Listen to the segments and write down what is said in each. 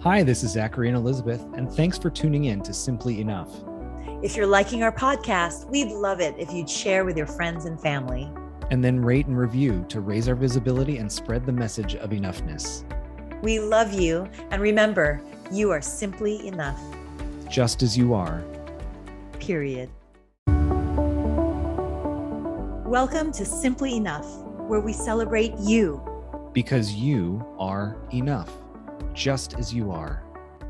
Hi, this is Zachary and Elizabeth, and thanks for tuning in to Simply Enough. If you're liking our podcast, we'd love it if you'd share with your friends and family. And then rate and review to raise our visibility and spread the message of enoughness. We love you, and remember, you are simply enough. Just as you are. Period. Welcome to Simply Enough, where we celebrate you. Because you are enough. Just as you are.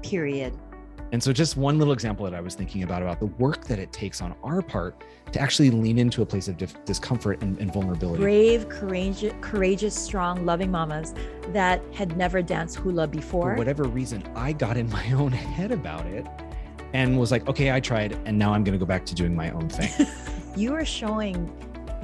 Period. And so just one little example that I was thinking about the work that it takes on our part to actually lean into a place of discomfort and vulnerability. Brave, courageous, strong, loving mamas that had never danced hula before. For whatever reason, I got in my own head about it and was like, okay, I tried, and now I'm going to go back to doing my own thing. You are showing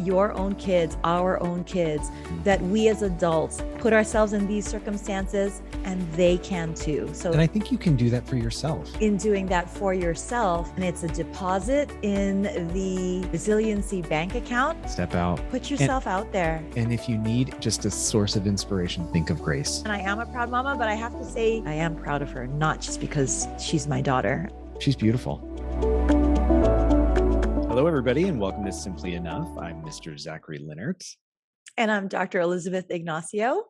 your own kids, our own kids, that we as adults put ourselves in these circumstances and they can too. So, and I think you can do that for yourself. In doing that for yourself, and it's a deposit in the resiliency bank account. Step out. Put yourself out there. And if you need just a source of inspiration, think of Grace. And I am a proud mama, but I have to say I am proud of her, not just because she's my daughter. She's beautiful. Hello, everybody, and welcome to Simply Enough. I'm Mr. Zachary Leonard. And I'm Dr. Elizabeth Ignacio.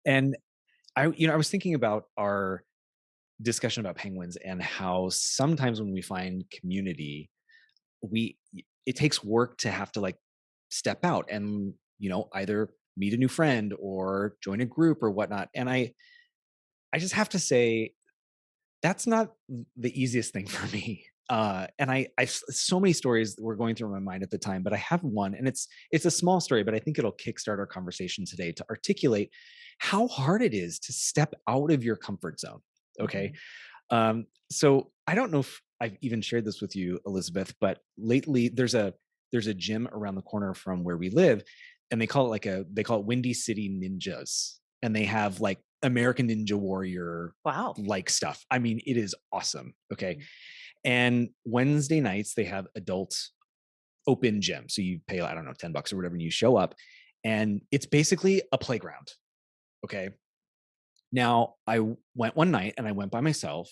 And I was thinking about our discussion about penguins and how sometimes when we find community, it takes work to have to like step out and, either meet a new friend or join a group or whatnot. And I just have to say, that's not the easiest thing for me. And I so many stories were going through my mind at the time, but I have one, and it's a small story, but I think it'll kickstart our conversation today to articulate how hard it is to step out of your comfort zone. Okay. Mm-hmm. So I don't know if I've even shared this with you, Elizabeth, but lately there's a gym around the corner from where we live, and they call it Windy City Ninjas. And they have like American Ninja Warrior like stuff. I mean, it is awesome. Okay. And Wednesday nights they have adult open gym. So you pay, I don't know, $10 or whatever, and you show up, and it's basically a playground. Okay. Now I went one night and I went by myself.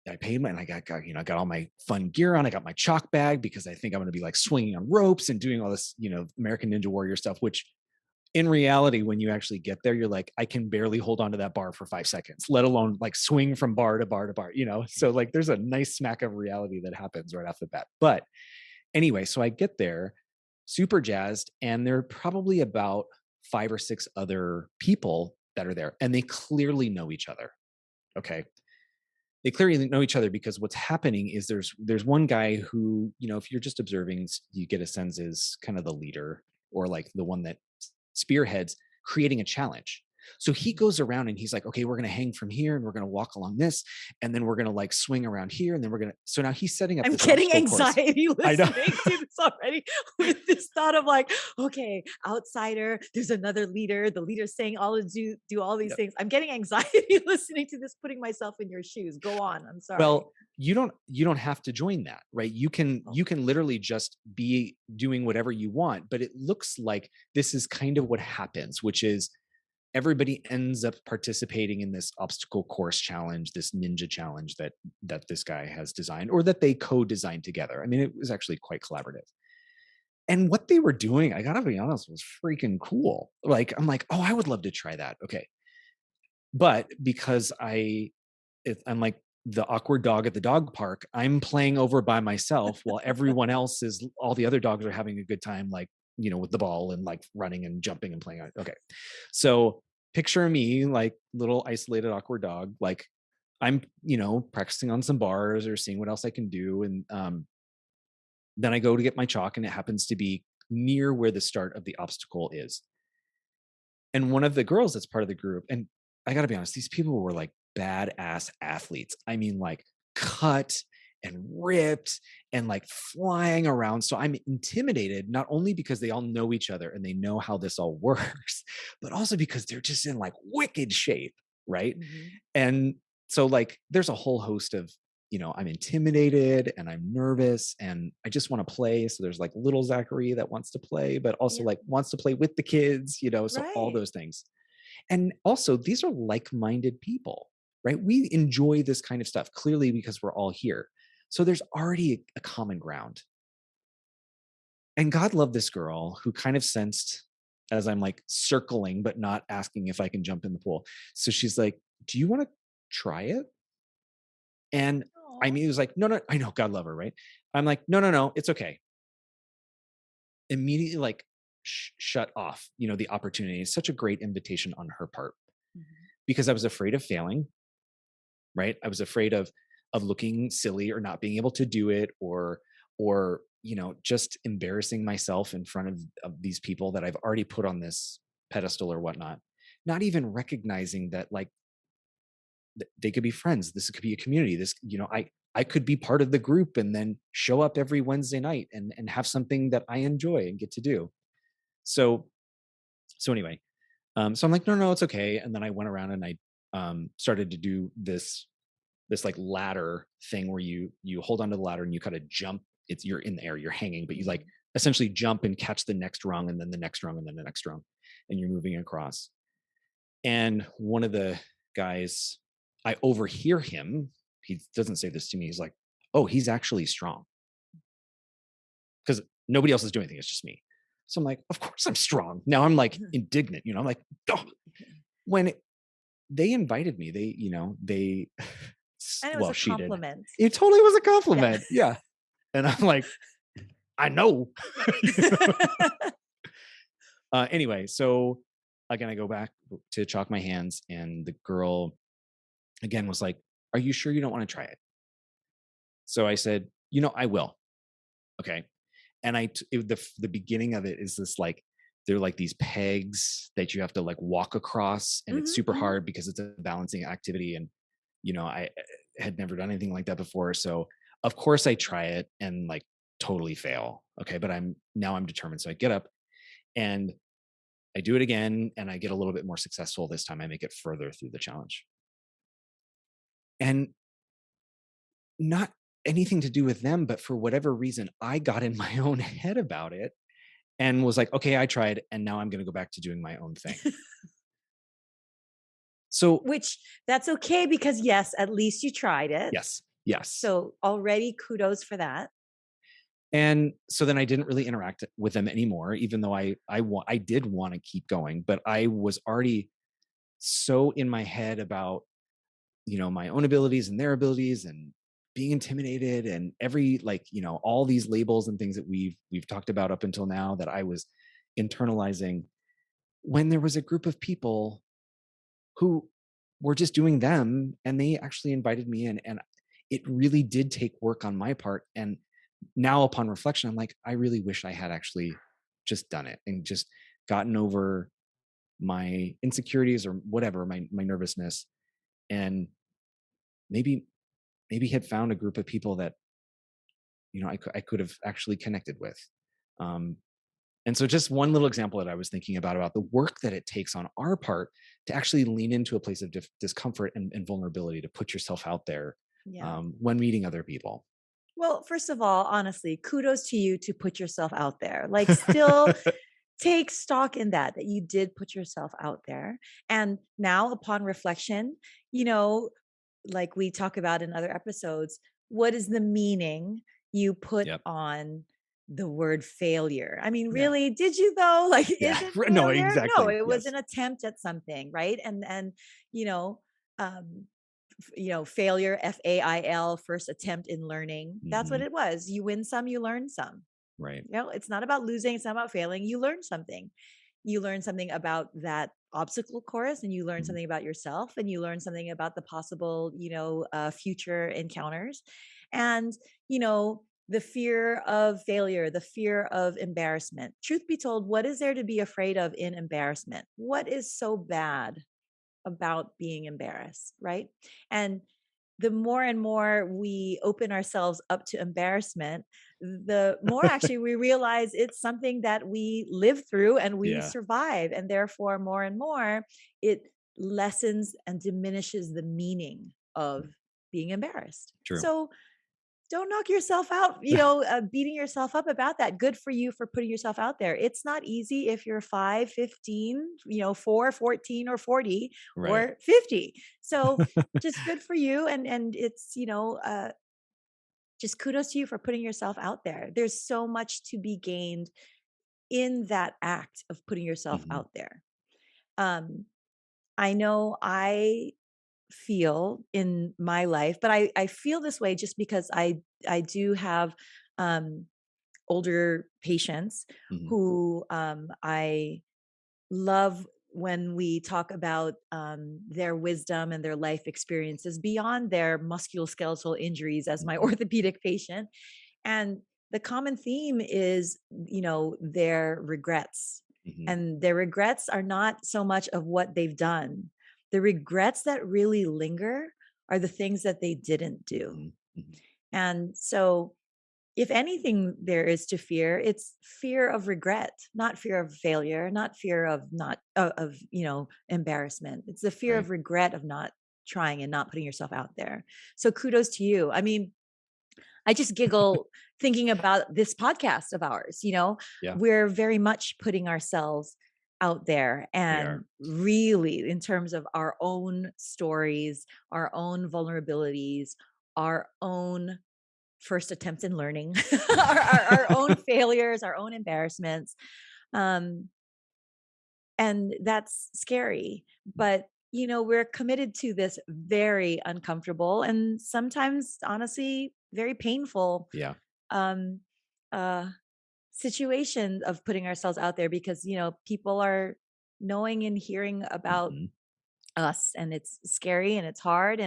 I paid and I got all my fun gear on. I got my chalk bag because I think I'm going to be like swinging on ropes and doing all this, American Ninja Warrior stuff, which in reality, when you actually get there, you're like, I can barely hold on to that bar for 5 seconds, let alone like swing from bar to bar to bar, So like there's a nice smack of reality that happens right off the bat. But anyway, so I get there super jazzed, and there are probably about 5 or 6 other people that are there, and they clearly know each other. Okay. They clearly know each other because what's happening is there's one guy who, if you're just observing, you get a sense is kind of the leader, or like the one that spearheads creating a challenge. So he goes around and he's like, okay, we're going to hang from here and we're going to walk along this. And then we're going to like swing around here. And then so now he's setting up. I'm getting anxiety listening to this already with this thought of like, okay, outsider, there's another leader. The leader's saying do all these things. I'm getting anxiety listening to this, putting myself in your shoes. Go on. I'm sorry. Well, you don't have to join that, right? You can literally just be doing whatever you want, but it looks like this is kind of what happens, which is everybody ends up participating in this obstacle course challenge, this ninja challenge that this guy has designed, or that they co-designed together. I mean, it was actually quite collaborative. And what they were doing, I gotta be honest, was freaking cool. Like, I'm like, oh, I would love to try that. Okay. But because I'm like the awkward dog at the dog park, I'm playing over by myself while everyone else all the other dogs are having a good time, like, with the ball and like running and jumping and playing. Okay. So picture me like little isolated awkward dog. Like I'm, practicing on some bars or seeing what else I can do. And then I go to get my chalk, and it happens to be near where the start of the obstacle is. And one of the girls that's part of the group, and I gotta be honest, these people were like badass athletes. I mean, like cut and ripped and like flying around. So I'm intimidated, not only because they all know each other and they know how this all works, but also because they're just in like wicked shape. Right. Mm-hmm. And so like, there's a whole host of, I'm intimidated and I'm nervous and I just want to play. So there's like little Zachary that wants to play, but also like wants to play with the kids, so all those things. And also these are like-minded people. right? We enjoy this kind of stuff clearly because we're all here. So there's already a common ground. And God loved this girl who kind of sensed as I'm like circling, but not asking if I can jump in the pool. So she's like, "Do you want to try it?" And I Aw. mean, it was like, no, no, I know God love her, right? I'm like, no, no, no, it's okay. Immediately, like, shut off, the opportunity. It's such a great invitation on her part Mhm. because I was afraid of failing, right? I was afraid of looking silly or not being able to do it, or just embarrassing myself in front of these people that I've already put on this pedestal or whatnot. Not even recognizing that, like, they could be friends. This could be a community. I could be part of the group and then show up every Wednesday night and have something that I enjoy and get to do. So so anyway, so I'm like, no, no, it's okay. And then I went around and I started to do this like ladder thing where you hold onto the ladder and you kind of jump. You're in the air, you're hanging, but you like Mhm. essentially jump and catch the next rung and then the next rung and then the next rung, and you're moving across. And one of the guys, I overhear him. He doesn't say this to me. He's like, "Oh, he's actually strong," because nobody else is doing anything. It's just me. So I'm like, "Of course I'm strong." Now I'm like indignant. I'm like, "Oh." When they invited me, they And it was well, a she did. compliment. It totally was a Yeah. compliment. Yeah. And I'm like, I know. Anyway, so again, I go back to chalk my hands, and the girl again was like, "Are you sure you don't want to try it?" So I said, "I will." Okay. And the beginning of it is this like, they're like these pegs that you have to like walk across, and it's Mhm, super mhm. hard because it's a balancing activity. And, I had never done anything like that before. So of course I try it and like totally fail. Okay. But I'm determined. So I get up and I do it again and I get a little bit more successful. This time I make it further through the challenge. And not anything to do with them, but for whatever reason, I got in my own head about it and was like, okay, I tried, and now I'm going to go back to doing my own thing. So, Which that's okay because yes, at least you tried it. yes, yes. So already kudos for that. And so then I didn't really interact with them anymore, even though I did want to keep going, but I was already so in my head about my own abilities and their abilities and being intimidated and every like all these labels and things that we've talked about up until now that I was internalizing, when there was a group of people who were just doing them and they actually invited me in. And it really did take work on my part. And now upon reflection, I'm like, I really wish I had actually just done it and just gotten over my insecurities or whatever, my nervousness, and maybe had found a group of people that I could have actually connected with. Um, And so just one little example that I was thinking about the work that it takes on our part to actually lean into a place of discomfort and vulnerability to put yourself out there Yeah. when meeting other people. Well, first of all, honestly, kudos to you to put yourself out there. Like, still take stock in that you did put yourself out there. And now, upon reflection, you know, like we talk about in other episodes, what is the meaning you put Yep. on the word failure? I mean, Yeah. really, did you though? Like, is Yeah. it No, failure? No, exactly. it was Yes. an attempt at something, right? You know, um, failure, fail, first attempt in learning. That's what Hmm. it was. You win some, you learn some. Right. It's not about losing, it's not about failing. You learn something. You learn something about that obstacle course, and you learn Mhm. something about yourself, and you learn something about the possible, future encounters. And, the fear of failure, the fear of embarrassment. Truth be told, what is there to be afraid of in embarrassment? What is so bad about being embarrassed, right? And the more and more we open ourselves up to embarrassment, the more actually we realize it's something that we live through and we Yeah. survive. And therefore, more and more, it lessens and diminishes the meaning of being embarrassed. True. So don't knock yourself out, beating yourself up about that. Good for you for putting yourself out there. It's not easy if you're 5, 15, 4, 14, or 40 Right. or 50. So just good for you. And it's, just kudos to you for putting yourself out there. There's so much to be gained in that act of putting yourself Mhm. out there. Um, I know I feel in my life, but I feel this way just because I do have um, older patients Mhm. who I love when we talk about their wisdom and their life experiences beyond their musculoskeletal injuries as my Mhm. orthopedic patient. And the common theme is, their regrets. Mhm. And their regrets are not so much of what they've done. The regrets that really linger are the things that they didn't do. Mhm. Mhm. And so, if anything there is to fear, it's fear of regret, not fear of failure, not fear of not of embarrassment. It's the fear Right. of regret of not trying and not putting yourself out there. So kudos to you. I mean, I just giggle thinking about this podcast of ours. Yeah, We're very much putting ourselves out there, we are. and really in terms of our own stories, our own vulnerabilities, our own first attempts in learning, our own failures, our own embarrassments. Um, and that's scary. But, we're committed to this very uncomfortable and sometimes, honestly, very painful Yeah. um, uh, situation of putting ourselves out there because, people are knowing and hearing about Mhm. us, and it's scary and it's hard,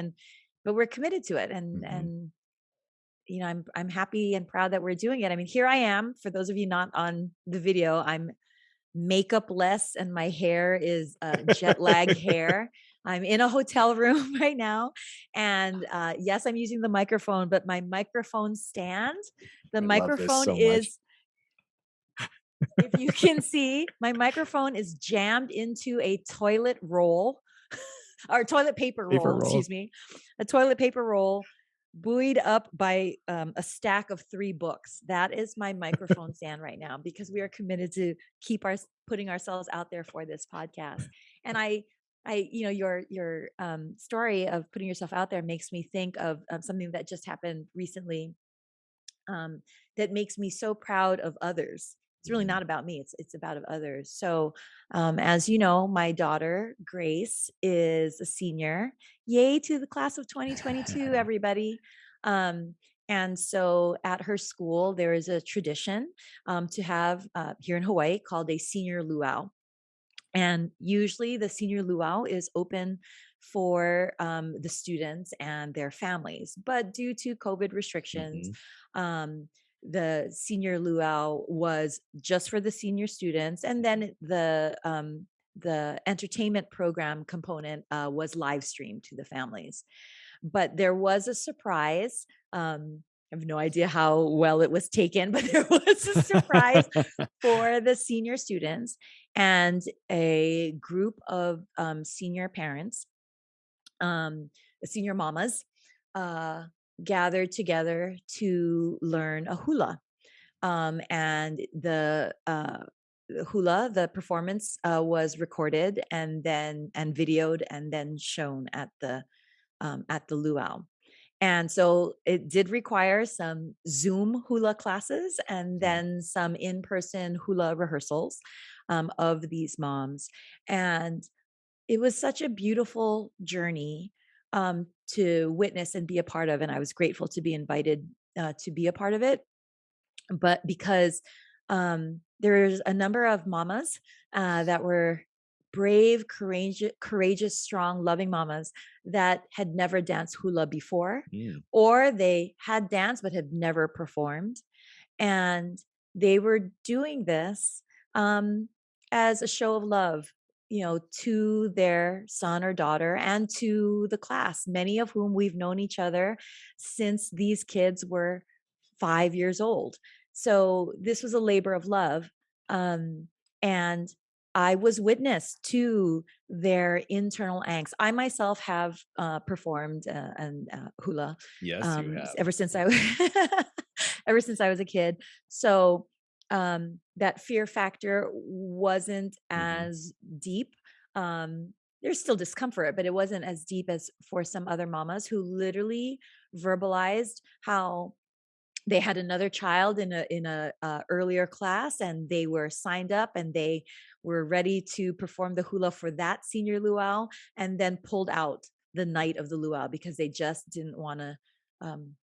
but we're committed to it. and Mhm. and I'm happy and proud that we're doing it. I mean, here I am. For those of you not on the video, I'm makeup-less and my hair is, jet lag hair. I'm in a hotel room right now, and, yes, I'm using the microphone, but my microphone stand, the I love this microphone so much. is, if you can see, my microphone is jammed into a toilet roll, or toilet paper Paper roll, roll. excuse me, a toilet paper roll buoyed up by a stack of 3 books. That is my microphone stand right now because we are committed to keep our putting ourselves out there for this podcast. And your story of putting yourself out there makes me think of something that just happened recently, um, that makes me so proud of others. It's really Mhm. not about me. It's about of others. So, as you know, my daughter Grace is a senior. Yay to the class of 2022, everybody! Um, and so, at her school, there is a tradition to have here in Hawaii called a senior luau. And usually the senior luau is open for the students and their families. But due to COVID restrictions, Mhm. um, the senior luau was just for the senior students. And Mhm. then the entertainment program component was live streamed to the families. But there was a surprise. I have no idea how well it was taken, but there was a surprise for the senior students, and a group of senior parents, senior mamas, uh, gathered together to learn a hula. And the hula, the performance was recorded and videoed and then shown at the luau. And so it did require some Zoom hula classes and Mhm. then some in person hula rehearsals of these moms. And it was such a beautiful journey to witness and be a part of. And I was grateful to be invited to be a part of it. But because there's a number of mamas that were brave, courageous, strong, loving mamas that had never danced hula before, Mm. or they had danced but had never performed. And they were doing this um, as a show of love, to their son or daughter and to the class, many of whom we've known each other since these kids were 5 years old. So this was a labor of love. And I was witness to their internal angst. I myself have performed hula Yes, you have. ever since I was ever since I was a kid. So that fear factor wasn't Mhm, as deep. There's still discomfort, but it wasn't as deep as for some other mamas who literally verbalized how they had another child in a earlier class, and they were signed up and they were ready to perform the hula for that senior luau, and then pulled out the night of the luau because they just didn't want to um,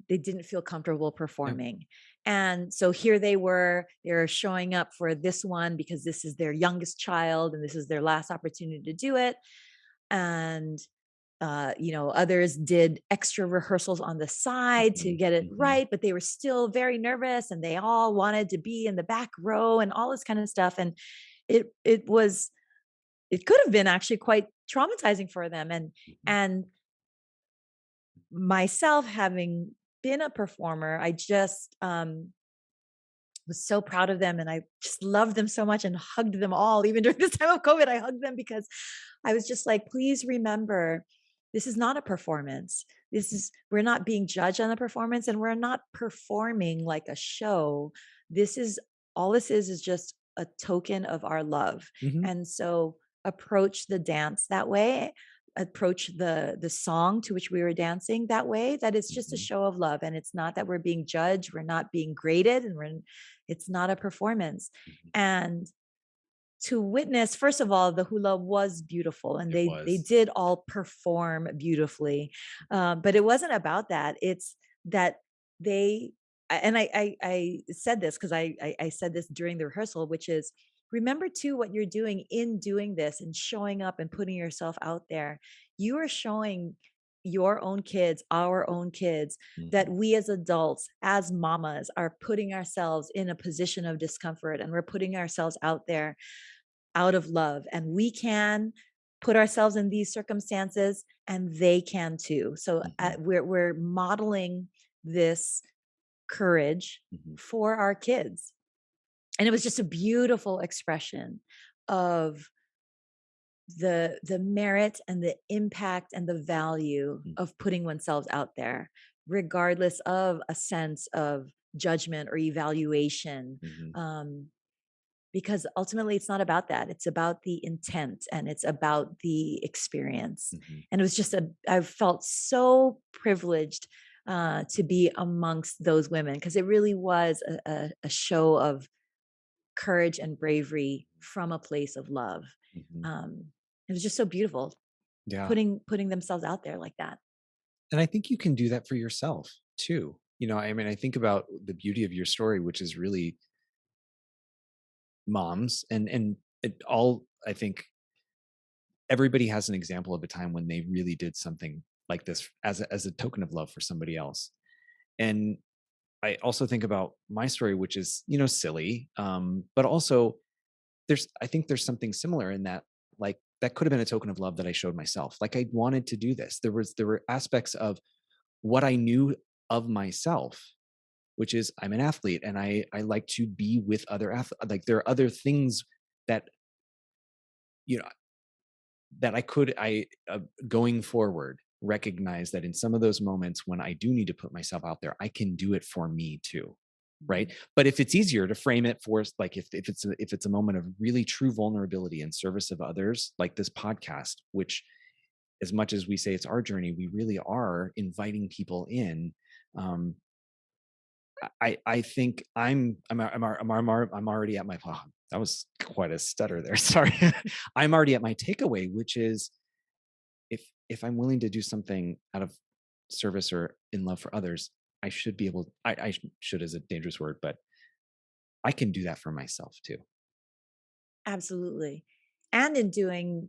they didn't feel comfortable yeah, performing. And so here they're showing up for this one because this is their youngest child and this is their last opportunity to do it. And others did extra rehearsals on the side to mhm, get it mhm, right, but they were still very nervous and they all wanted to be in the back row and all this kind of stuff. And it was it could have been actually quite traumatizing for them. mhm, And myself having been a performer, I just was so proud of them and I just loved them so much and hugged them all. Even during this time of COVID, I hugged them because I was just like, please remember, this is not a performance. We're not being judged on the performance and we're not performing like a show. This is all this is just a token of our love. mhm, And so approach the dance that way, approach the song to which we were dancing that way, that it's just a mhm, show of love and it's not that we're being judged, we're not being graded, and it's not a performance. mhm. And to witness, first of all, the hula was beautiful and It they was. did all perform beautifully. But it wasn't about that. It's that they and I said this because I said this during the rehearsal, which is remember too what you're doing in doing this and showing up and putting yourself out there. You are showing your own kids, our own kids, that Mhm, we as adults, as mamas, are putting ourselves in a position of discomfort and we're putting ourselves out there out of love, and we can put ourselves in these circumstances and they can too. So mhm, we're modeling this courage mhm, for our kids, and it was just a beautiful expression of the merit and the impact and the value mm, of putting oneself out there regardless of a sense of judgment or evaluation. mhm, um, because ultimately it's not about that, it's about the intent and it's about the experience. mhm. And it was just I felt so privileged to be amongst those women because it really was a show of courage and bravery from a place of love. Mhm. um, it was just so beautiful Yeah, putting themselves out there like that. and I think you can do that for yourself too. I mean, I think about the beauty of your story, which is really moms and it all I think everybody has an example of a time when they really did something like this as a token of love for somebody else. And I also think about my story, which is, silly, but also I think there's something similar in that, like, that could have been a token of love that I showed myself. Like, I wanted to do this. There were aspects of what I knew of myself, which is I'm an athlete and I like to be with other athletes. Like, there are other things that, you know, that going forward, recognize that in some of those moments when I do need to put myself out there, I can do it for me too. Right. Mhm. But if it's easier to frame it for, like, if it's a moment of really true vulnerability in service of others, like this podcast, which, as much as we say it's our journey, we really are inviting people in. Um, I think I'm already at my, oh, that was quite a stutter there. Sorry. I'm already at my takeaway, which is, if I'm willing to do something out of service or in love for others, I should be able, should is a dangerous word, but I can do that for myself too. Absolutely. And in doing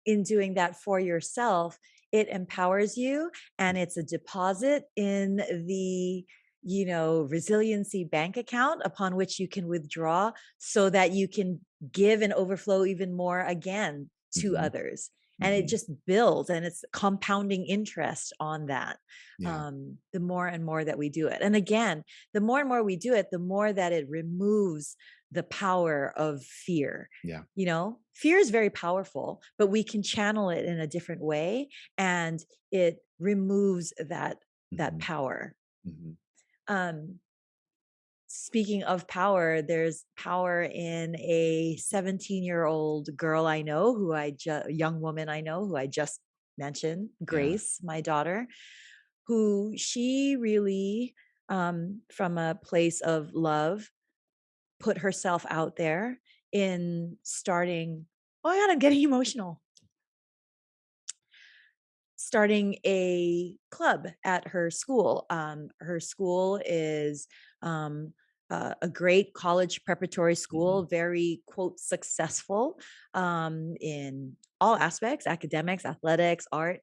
that for yourself, it empowers you and it's a deposit in the resiliency bank account upon which you can withdraw so that you can give and overflow even more again to Hmm. others. And it Hmm. just builds and it's compounding interest on that. Yeah. The more and more that we do it, and again, the more and more we do it, the more that it removes the power of fear. Yeah. You know, fear is very powerful, but we can channel it in a different way, and it removes that Mhm. power. Mhm. Um, Speaking of power, there's power in a 17-year-old girl I know who young woman I know who I just mentioned, Yeah. Grace, my daughter, who she really, from a place of love, put herself out there in starting. Oh my God, I'm getting emotional. Starting a club at her school. Her school is um, a great college preparatory Mhm. school, very quote successful in all aspects: academics, athletics, art,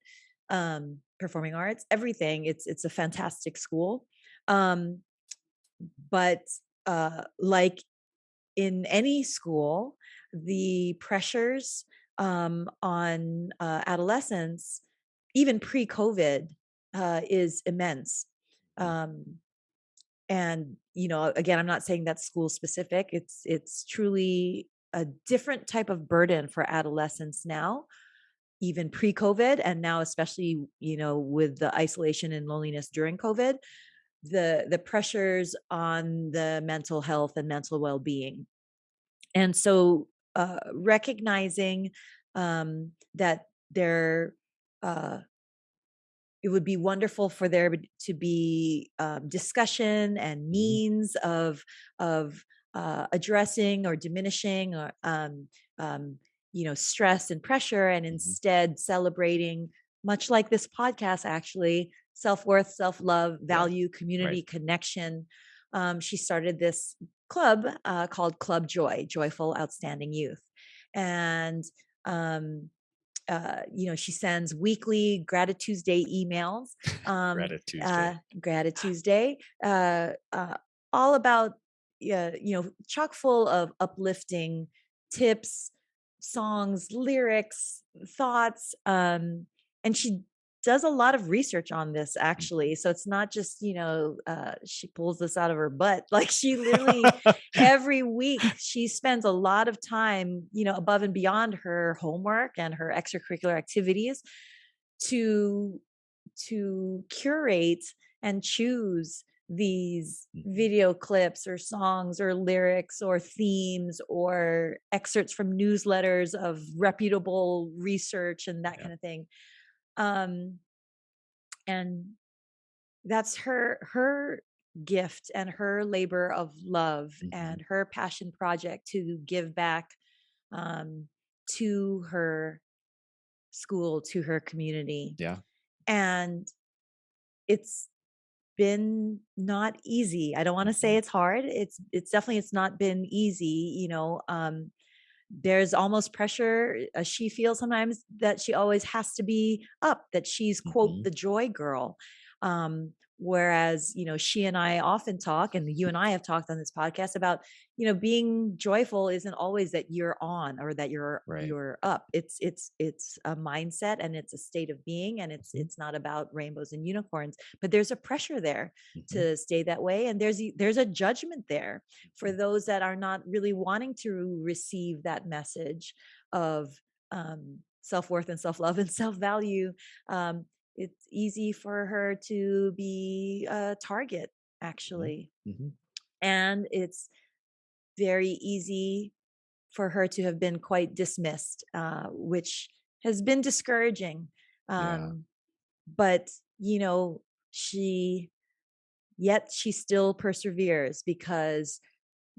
performing arts, everything. It's a fantastic school, um, but like in any school, the pressures on adolescents, even pre-COVID, is immense. Mhm. Um, and again, I'm not saying that's school specific. It's truly a different type of burden for adolescents now, even pre-COVID, and now especially with the isolation and loneliness during COVID, the pressures on the mental health and mental well-being. And so recognizing that there it would be wonderful for there to be discussion and Mhm. means of addressing or diminishing or um, stress and pressure, and Mhm. instead celebrating, much like this podcast actually, self-worth, self-love, Yeah. value, Right. community, connection. She started this club called Club Joy, Joyful Outstanding Youth. And um, she sends weekly Gratitude Tuesday emails. Um, Gratitude Tuesday. Gratitude Tuesday, all about, chock full of uplifting tips, songs, lyrics, thoughts. And she does a lot of research on this Mhm. actually. So it's not just, she pulls this out of her butt. Like she literally every week she spends a lot of time, above and beyond her homework and her extracurricular activities, to curate and choose these Mhm. video clips or songs or lyrics or themes or excerpts from newsletters of reputable research and that Yeah. kind of thing. um and that's her gift and her labor of love Mhm. and her passion project to give back, um, to her school, to her community. Yeah. And it's been not easy. I don't want to say Mhm. it's hard. It's definitely, it's not been easy. There's almost pressure, she feels sometimes, that she always has to be up, that she's quote Mhm. the joy girl. Whereas she and I often talk, and you and I have talked on this podcast about, being joyful isn't always that you're on or that Right. you're up. It's a mindset and it's a state of being, and it's Mhm. it's not about rainbows and unicorns, but there's a pressure there Mhm. to stay that way, and there's a judgment there for Mhm. those that are not really wanting to receive that message of self-worth and self-love and self-value. It's easy for her to be a target, Mhm. actually. Mhm. And it's very easy for her to have been quite dismissed, which has been discouraging. Yeah. um, but she yet she still perseveres because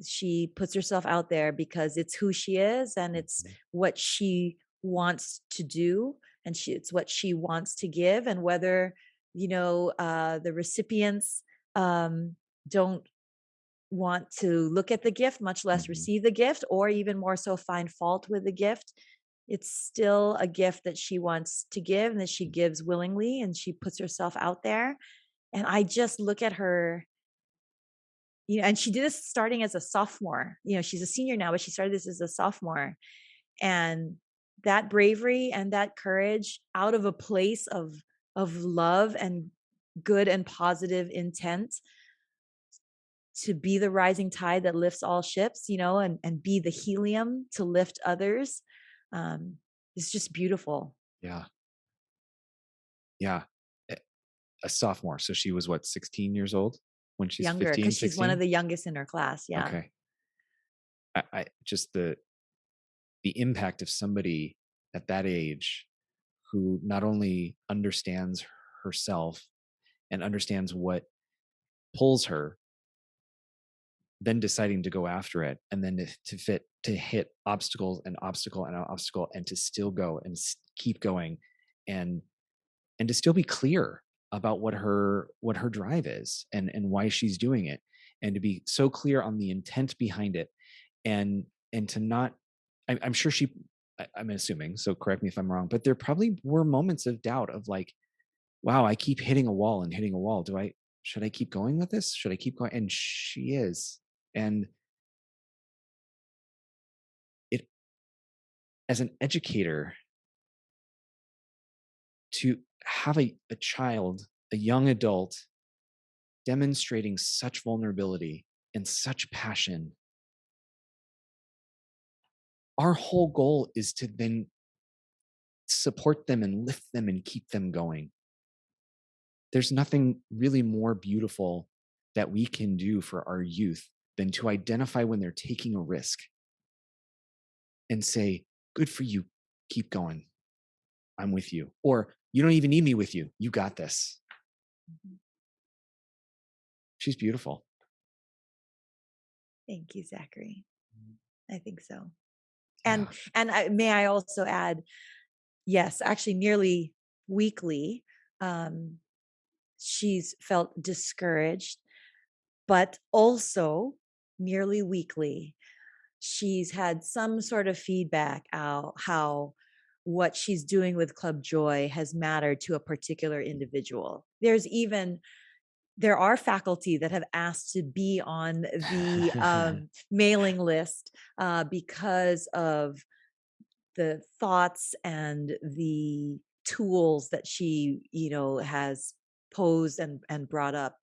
she puts herself out there, because it's who she is and it's Mhm. what she wants to do, and it's what she wants to give. And whether the recipients um, don't want to look at the gift, much less Mhm. receive the gift, or even more so find fault with the gift, it's still a gift that she wants to give and that she gives willingly, and she puts herself out there. And I just look at her, and she did this starting as a sophomore. She's a senior now, but she started this as a sophomore. And that bravery and that courage, out of a place of love and good and positive intent, to be the rising tide that lifts all ships, and be the helium to lift others, um, is just beautiful. Yeah. Yeah. A a sophomore. So she was what, 16 years old when she's Younger, because 15, she's one of 16? the youngest in her class. Yeah. Okay. I just the impact of somebody at that age who not only understands herself and understands what pulls her, then deciding to go after it, and then to hit obstacles and obstacle and obstacle, and to still go and keep going, and to still be clear about what her drive is, and why she's doing it, and to be so clear on the intent behind it, and to not, I'm sure I'm assuming, so correct me if I'm wrong, but there probably were moments of doubt of like, wow, I keep hitting a wall and hitting a wall. Should I keep going with this? Should I keep going? And she is. And it, as an educator, to have a child, a young adult demonstrating such vulnerability and such passion, our whole goal is to then support them and lift them and keep them going. There's nothing really more beautiful that we can do for our youth than to identify when they're taking a risk and say, good for you, keep going, I'm with you. Or you don't even need me with you, you got this. Mhm. She's beautiful. Thank you, Zachary. I think so. Yeah. May I also add, yes, actually, nearly weekly, um, she's felt discouraged, but also nearly weekly, she's had some sort of feedback out how what she's doing with Club Joy has mattered to a particular individual. There are faculty that have asked to be on the mailing list because of the thoughts and the tools that she has posed and brought up.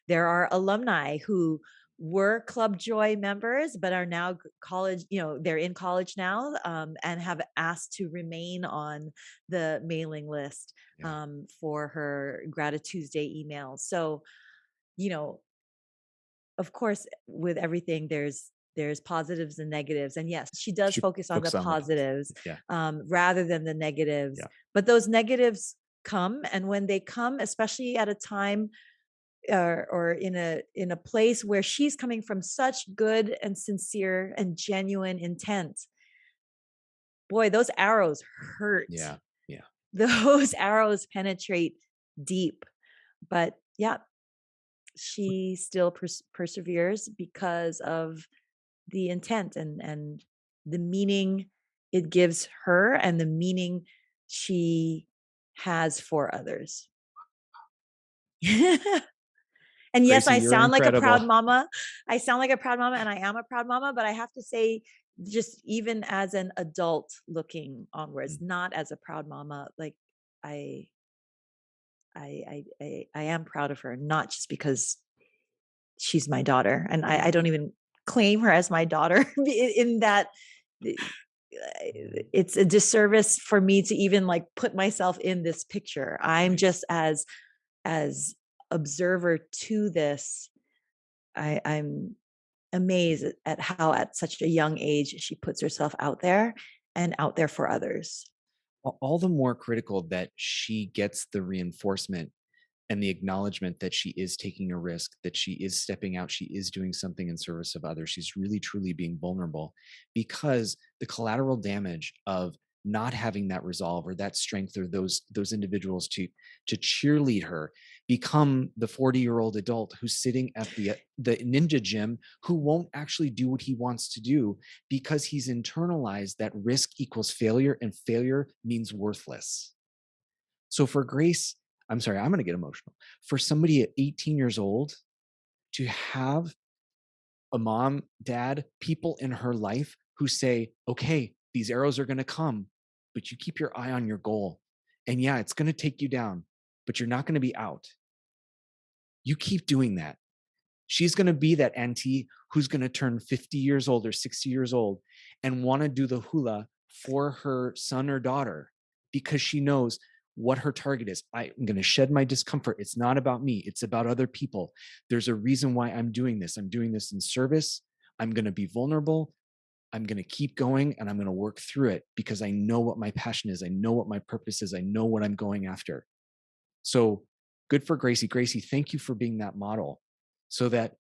There are alumni who were Club Joy members but are now college, they're in college now, and have asked to remain on the mailing list Yeah. for her Gratitude Tuesday emails. So, you know of course, with everything, there's positives and negatives, and yes, she does She focus on the focused on the positive. positives, Yeah. rather than the negatives. Yeah. But those negatives come, and when they come, especially at a time, or in a place where she's coming from such good and sincere and genuine intent, boy, those arrows hurt. Yeah. Yeah. Those arrows penetrate deep. But yeah, she still perseveres because of the intent and the meaning it gives her and the meaning she has for others. And yes, Gracie, I you're sound like a proud incredible. mama. I sound like a proud mama, and I am a proud mama, but I have to say, just even as an adult looking onwards, Mm. not as a proud mama, like I I am proud of her, not just because she's my daughter, and I don't even claim her as my daughter in that it's a disservice for me to even like put myself in this picture. I'm Right. just as observer to this. I'm amazed at how at such a young age she puts herself out there and out there for others. All the more critical that she gets the reinforcement and the acknowledgement that she is taking a risk, that she is stepping out, she is doing something in service of others. She's really truly being vulnerable, because the collateral damage of not having that resolve or that strength, or those individuals to cheerlead her, become the 40-year-old adult who's sitting at the ninja gym, who won't actually do what he wants to do because he's internalized that risk equals failure and failure means worthless. So for Grace, I'm sorry, I'm going to get emotional. For somebody at 18 years old to have a mom, dad, people in her life who say, okay, these arrows are going to come, but you keep your eye on your goal. And yeah, it's going to take you down, but you're not going to be out. You keep doing that. She's going to be that auntie who's going to turn 50 years old or 60 years old and want to do the hula for her son or daughter because she knows what her target is. I'm going to shed my discomfort. It's not about me, it's about other people. There's a reason why I'm doing this. I'm doing this in service. I'm going to be vulnerable. I'm going to keep going and I'm going to work through it because I know what my passion is. I know what my purpose is. I know what I'm going after. So good for Gracie. Gracie, thank you for being that model so that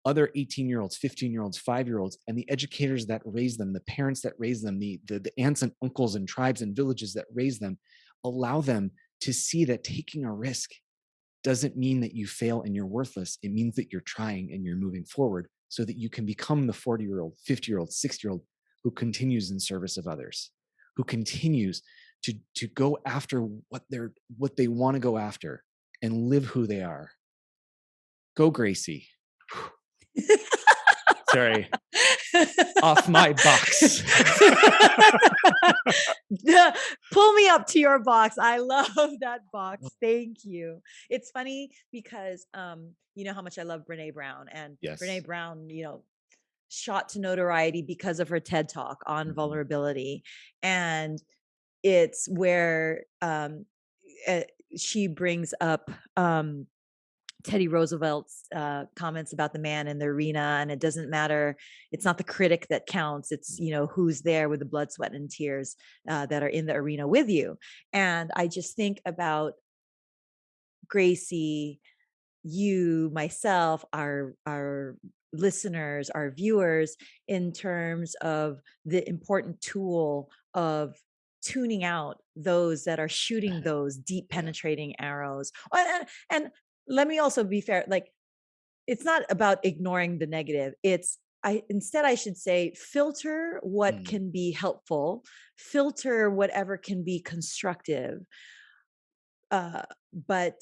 other 18-year-olds, 15-year-olds, 5-year-olds, and the educators that raise them, the parents that raise them, the aunts and uncles and tribes and villages that raise them, allow them to see that taking a risk doesn't mean that you fail and you're worthless. It means that you're trying and you're moving forward so that you can become the 40-year-old, 50-year-old, 60-year-old who continues in service of others, who continues to go after what they want to go after and live who they are. Go, Gracie. Sorry. Off my box. Pull me up to your box. I love that box. Thank you. It's funny because you know how much I love Brene Brown, and Yes. Brene Brown, shot to notoriety because of her TED Talk on vulnerability. And it's where she brings up Teddy Roosevelt's comments about the man in the arena, and it doesn't matter. It's not the critic that counts. It's who's there with the blood, sweat, and tears that are in the arena with you. And I just think about Gracie, you, myself, our listeners, our viewers, in terms of the important tool of tuning out those that are shooting those deep penetrating arrows. And let me also be fair, like, it's not about ignoring the negative. Instead I should say filter what can be helpful, filter whatever can be constructive, but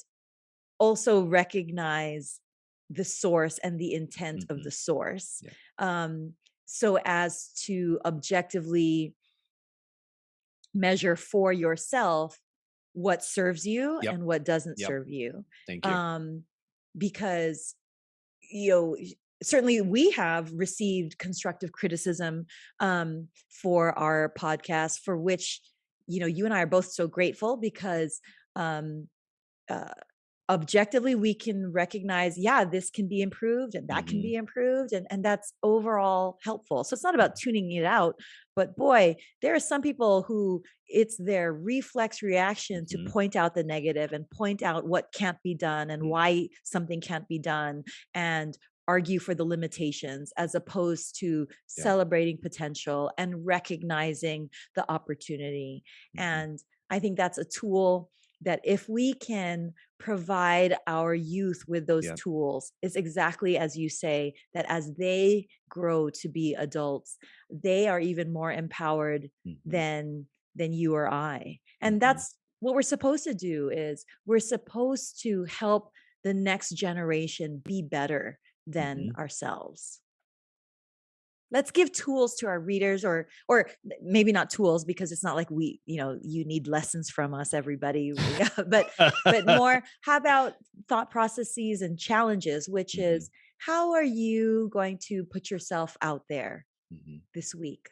also recognize the source and the intent of the source, so as to objectively measure for yourself what serves you and what doesn't serve you. Thank you. Because certainly we have received constructive criticism for our podcast, for which you and I are both so grateful, because um, objectively we can recognize, this can be improved and that can be improved, and that's overall helpful. So it's not about tuning it out, but boy, there are some people who it's their reflex reaction to point out the negative and point out what can't be done and why something can't be done, and argue for the limitations, as opposed to celebrating potential and recognizing the opportunity. And I think that's a tool that if we can provide our youth with those tools, is exactly as you say, that as they grow to be adults, they are even more empowered than you or I. And that's what we're supposed to do. Is we're supposed to help the next generation be better than ourselves. Let's give tools to our readers, or maybe not tools, because it's not like we, you need lessons from us, everybody. but more, how about thought processes and challenges, which is, how are you going to put yourself out there this week?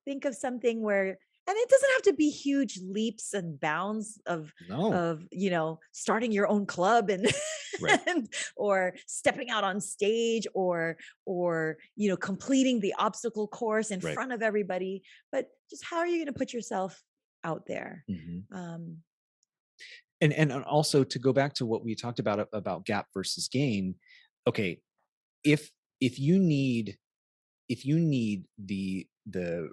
Think of something where, and it doesn't have to be huge leaps and bounds of starting your own club and, or stepping out on stage, or completing the obstacle course in front of everybody. But just, how are you going to put yourself out there? And also, to go back to what we talked about gap versus gain. Okay, if you need the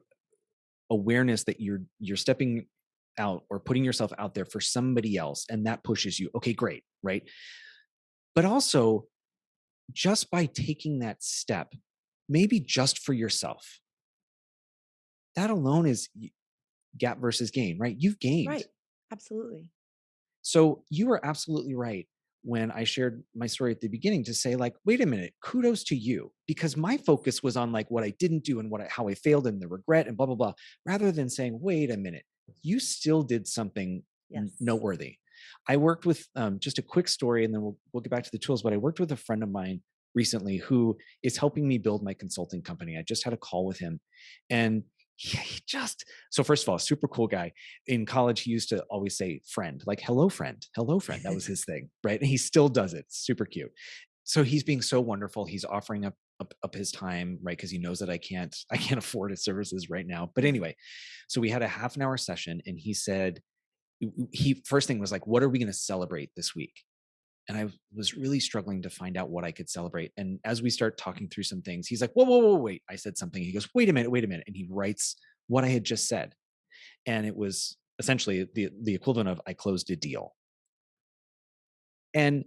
awareness that you're stepping out or putting yourself out there for somebody else, and that pushes you, okay, great, right? But also, just by taking that step, maybe just for yourself, that alone is gap versus gain, right? You've gained. Right. Absolutely. So you were absolutely right when I shared my story at the beginning, to say, like, wait a minute, kudos to you, because my focus was on like what I didn't do and how I failed and the regret and blah, blah, blah, rather than saying, wait a minute, you still did something noteworthy. I worked with just a quick story, and then we'll get back to the tools. But I worked with a friend of mine recently who is helping me build my consulting company. I just had a call with him, and he just so first of all, super cool guy. In college, he used to always say "friend," like "hello, friend," "hello, friend." That was his thing, right? And he still does it. Super cute. So he's being so wonderful. He's offering up his time, right? Because he knows that I can't afford his services right now. But Mhm. anyway, so we had a half an hour session, and he said he first thing was like, "What are we going to celebrate this week?" And I was really struggling to find out what I could celebrate. And as we start talking through some things, he's like, "Whoa, whoa, whoa, wait!" I said something. He goes, wait a minute," and he writes what I had just said, and it was essentially the equivalent of "I closed a deal." And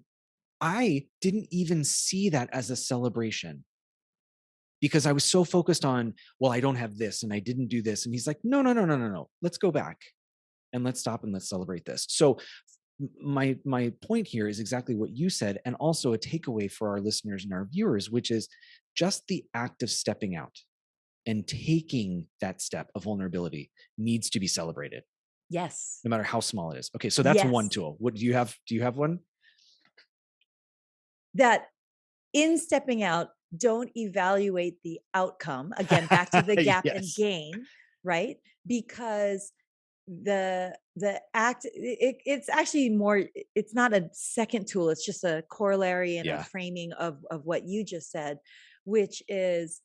I didn't even see that as a celebration because I was so focused on, well, I don't have this and I didn't do this. And he's like, no, no, no, no, no, no. Let's go back and let's stop and let's celebrate this. So my point here is exactly what you said, and also a takeaway for our listeners and our viewers, which is just the act of stepping out and taking that step of vulnerability needs to be celebrated, Yes. no matter how small it is. Okay, so that's one Yes. tool. What do you have? Do you have one? That in stepping out, don't evaluate the outcome. Again, back to the gap and Yes. gain, right? Because the act it's actually more, it's not a second tool, it's just a corollary and a Yeah. framing of what you just said, which is,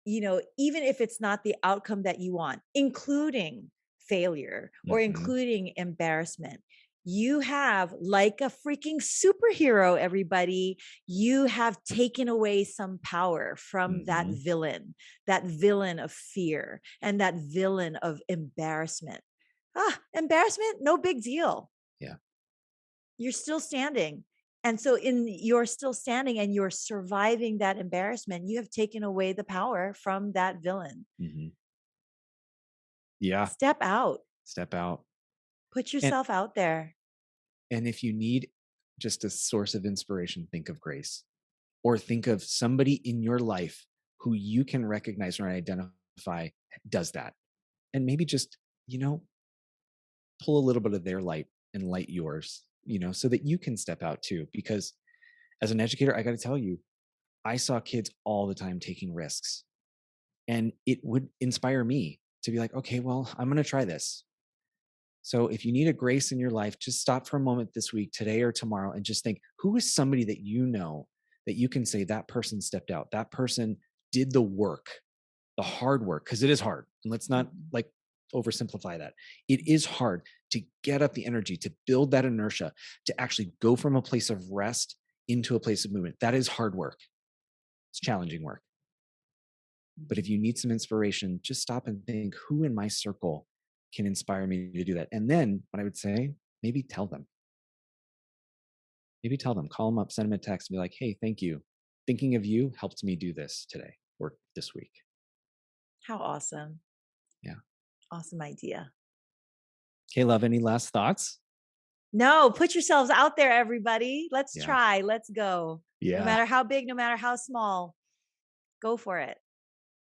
even if it's not the outcome that you want, including failure or Hmm. including embarrassment, you have, like a freaking superhero, everybody, you have taken away some power from Hmm. that villain of fear and that villain of embarrassment. Embarrassment, no big deal. Yeah. You're still standing. And so in you're still standing and you're surviving that embarrassment, you have taken away the power from that villain. Hmm. Yeah. Step out. Step out. Put And yourself out there. if you need just a source of inspiration, think of Grace, or think of somebody in your life who you can recognize or identify does that. And maybe just, you know, pull a little bit of their light and light yours, so that you can step out too. Because as an educator, I got to tell you, I saw kids all the time taking risks, and it would inspire me to be like, okay, well, I'm going to try this. So if you need a Grace in your life, just stop for a moment this week, today or tomorrow, and just think, who is somebody that you know that you can say that person stepped out, that person did the work, the hard work, because it is hard. And let's not Mhm. like oversimplify that. It is hard to get up the energy, to build that inertia, to actually go from a place of rest into a place of movement. That is hard work. It's challenging work. But if you need some inspiration, just stop and think, who in my circle can inspire me to do that? And then what I would say, maybe tell them. Maybe tell them, call them up, send them a text, and be like, hey, thank you. Thinking of you helped me do this today or this week. How awesome. Yeah. Awesome idea. Okay, love, any last thoughts? No, put yourselves out there, everybody. Let's Yeah. try. Let's go. No Yeah. matter how big, no matter how small, go for it.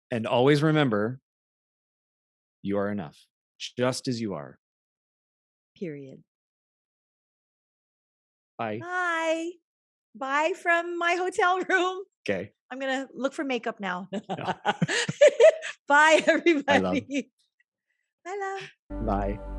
And always remember, you are enough, just as you are. Period. Bye. Bye. Bye from my hotel room. Okay. I'm gonna look for makeup now. No. Bye, Bye, love. everybody. Bye, love. Bye.